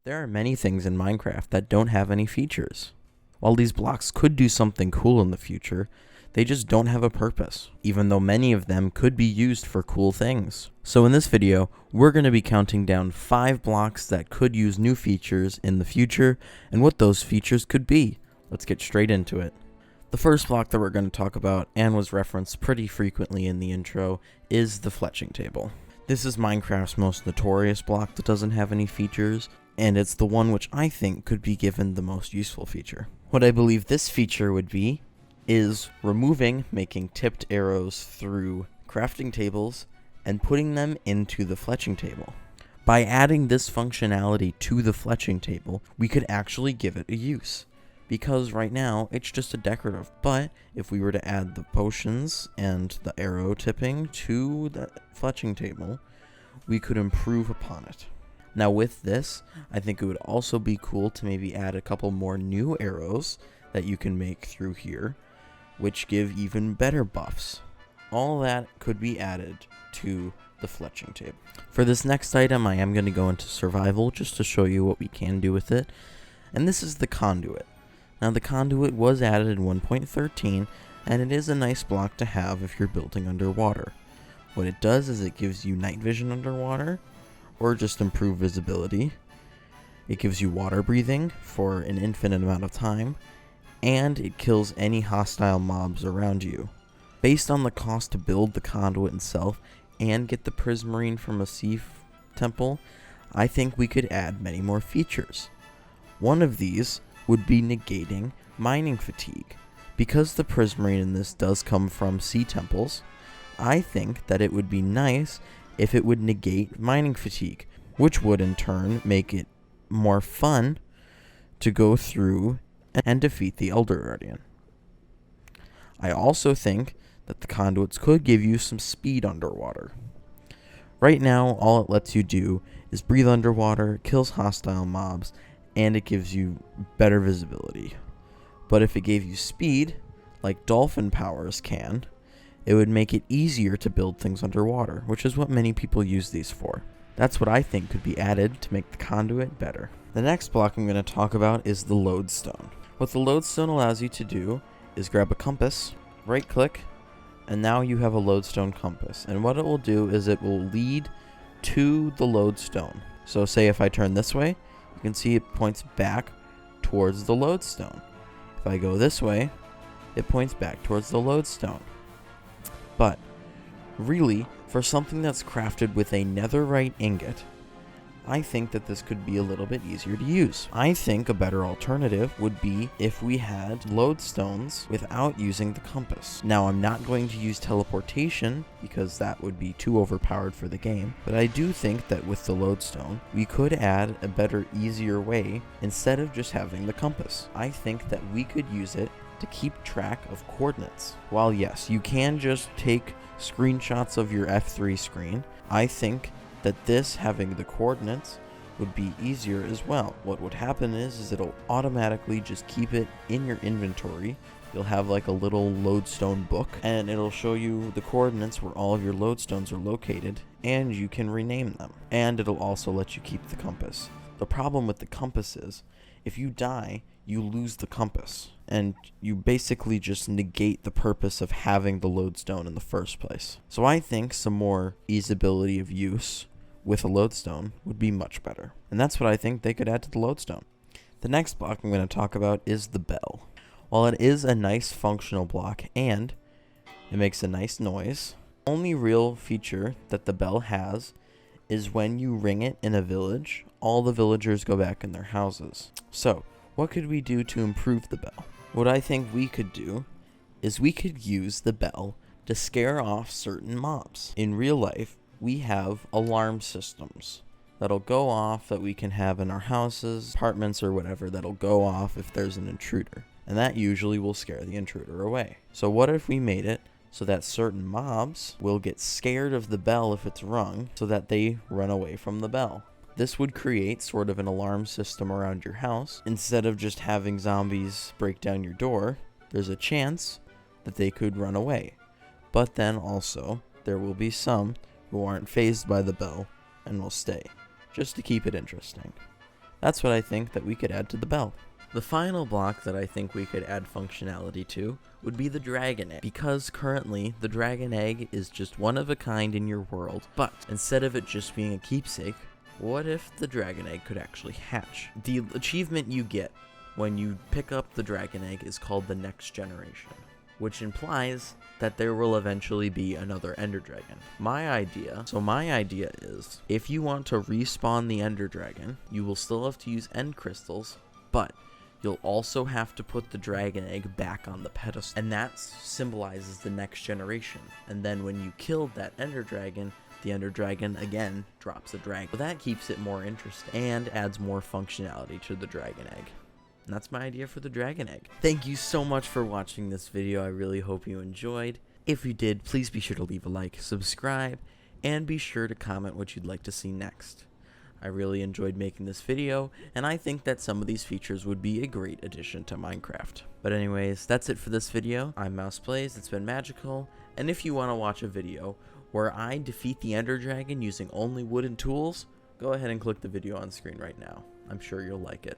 There are many things in Minecraft that don't have any features. While these blocks could do something cool in the future, they just don't have a purpose, even though many of them could be used for cool things. So in this video, we're going to be counting down 5 blocks that could use new features in the future and what those features could be. Let's get straight into it. The first block that we're going to talk about, and was referenced pretty frequently in the intro, is the fletching table. This is Minecraft's most notorious block that doesn't have any features, and it's the one which I think could be given the most useful feature. What I believe this feature would be is making tipped arrows through crafting tables and putting them into the fletching table. By adding this functionality to the fletching table, we could actually give it a use. Because right now, it's just a decorative, but if we were to add the potions and the arrow tipping to the fletching table, we could improve upon it. Now with this, I think it would also be cool to maybe add a couple more new arrows that you can make through here, which give even better buffs. All that could be added to the fletching table. For this next item, I am going to go into survival just to show you what we can do with it, and this is the conduit. Now the conduit was added in 1.13, and it is a nice block to have if you're building underwater. What it does is it gives you night vision underwater, or just improved visibility. It gives you water breathing for an infinite amount of time, and it kills any hostile mobs around you. Based on the cost to build the conduit itself and get the prismarine from a sea temple, I think we could add many more features. One of these would be negating mining fatigue. Because the prismarine in this does come from sea temples, I think that it would be nice if it would negate mining fatigue, which would in turn make it more fun to go through and defeat the Elder Guardian. I also think that the conduits could give you some speed underwater. Right now, all it lets you do is breathe underwater, kills hostile mobs, and it gives you better visibility. But if it gave you speed, like dolphin powers can, it would make it easier to build things underwater, which is what many people use these for. That's what I think could be added to make the conduit better. The next block I'm going to talk about is the lodestone. What the lodestone allows you to do is grab a compass, right click, and now you have a lodestone compass. And what it will do is it will lead to the lodestone. So say if I turn this way, you can see it points back towards the lodestone. If I go this way, it points back towards the lodestone. But really, for something that's crafted with a netherite ingot, I think that this could be a little bit easier to use. I think a better alternative would be if we had lodestones without using the compass. Now, I'm not going to use teleportation because that would be too overpowered for the game, but I do think that with the lodestone, we could add a better, easier way instead of just having the compass. I think that we could use it to keep track of coordinates. While yes, you can just take screenshots of your F3 screen, I think that this having the coordinates would be easier as well. What would happen is it'll automatically just keep it in your inventory. You'll have like a little lodestone book, and it'll show you the coordinates where all of your lodestones are located, and you can rename them. And it'll also let you keep the compass. The problem with the compass is, if you die, you lose the compass, and you basically just negate the purpose of having the lodestone in the first place. So I think some more easeability of use with a lodestone would be much better. And that's what I think they could add to the lodestone. The next block I'm going to talk about is the bell. While it is a nice functional block and it makes a nice noise, the only real feature that the bell has is when you ring it in a village, all the villagers go back in their houses. So, what could we do to improve the bell? What I think we could do is we could use the bell to scare off certain mobs. In real life, we have alarm systems that'll go off that we can have in our houses, apartments, or whatever that'll go off if there's an intruder. And that usually will scare the intruder away. So what if we made it so that certain mobs will get scared of the bell if it's rung so that they run away from the bell? This would create sort of an alarm system around your house. Instead of just having zombies break down your door, there's a chance that they could run away. But then also, there will be some who aren't fazed by the bell and will stay, just to keep it interesting. That's what I think that we could add to the bell. The final block that I think we could add functionality to would be the dragon egg, because currently the dragon egg is just one of a kind in your world, but instead of it just being a keepsake, what if the dragon egg could actually hatch? The achievement you get when you pick up the dragon egg is called the next generation, which implies that there will eventually be another ender dragon. My idea is, if you want to respawn the ender dragon, you will still have to use end crystals, but you'll also have to put the dragon egg back on the pedestal, and that symbolizes the next generation. And then when you killed that ender dragon, the ender dragon again drops a dragon. So that keeps it more interesting and adds more functionality to the dragon egg. And that's my idea for the dragon egg. Thank you so much for watching this video. I really hope you enjoyed. If you did, please be sure to leave a like, subscribe, and be sure to comment what you'd like to see next. I really enjoyed making this video, and I think that some of these features would be a great addition to Minecraft. But anyways, that's it for this video. I'm MousePlays, it's been magical, and if you want to watch a video where I defeat the ender dragon using only wooden tools, go ahead and click the video on screen right now. I'm sure you'll like it.